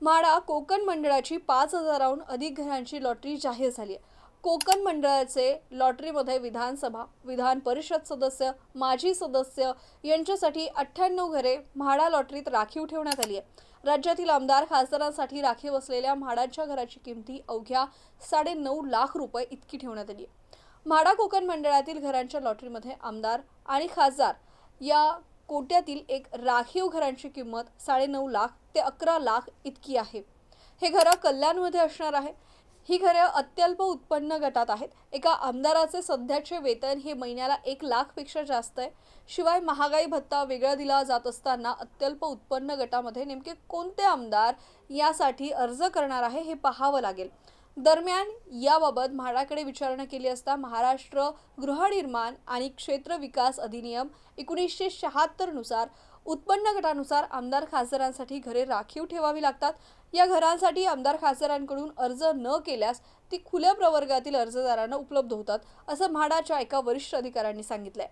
म्हाडा कोकण मंडळाची 5,000हून अधिक घरांची लॉटरी जाहीर झाली आहे। कोकण मंडळाचे लॉटरीमध्ये विधानसभा, विधान परिषद सदस्य, माजी सदस्य यांच्यासाठी 98 घरे म्हाडा लॉटरीत राखीव ठेवण्यात आली आहे। राज्यातील आमदार खासदारांसाठी राखीव असलेल्या म्हाडाच्या घराची किमती अवघ्या 9.5 लाख रुपये इतकी ठेवण्यात आली आहे। म्हाडा कोकण मंडळातील घरांच्या लॉटरीमध्ये आमदार आणि खासदार या कोट्यातील एक राखीव घरांची किंमत 9.5 लाख ते 11 लाख इतकी आहे। हे घरं कल्याणमध्ये असणार आहे। ही घरे अत्यल्प उत्पन्न गटात आहेत। एका आमदाराचे सध्याचे वेतन हे महिन्याला 1 लाखपेक्षा जास्त आहे। शिवाय महागाई भत्ता वेगळा दिला जात असताना अत्यल्प उत्पन्न गटामध्ये नेमके कोणते आमदार यासाठी अर्ज करणार आहे हे पाहावं लागेल। दरम्यान याबाबत म्हाडाकडे विचारणा केली असता महाराष्ट्र गृहनिर्माण आणि क्षेत्र विकास अधिनियम 1976 नुसार उत्पन्न गटानुसार आमदार खासदारांसाठी घरे राखीव ठेवावी लागतात। या घरांसाठी आमदार खासदारांकडून अर्ज न केल्यास ती खुल्या प्रवर्गातील अर्जदारांना उपलब्ध होतात, असं म्हाडाच्या एका वरिष्ठ अधिकाऱ्यांनी सांगितलंय।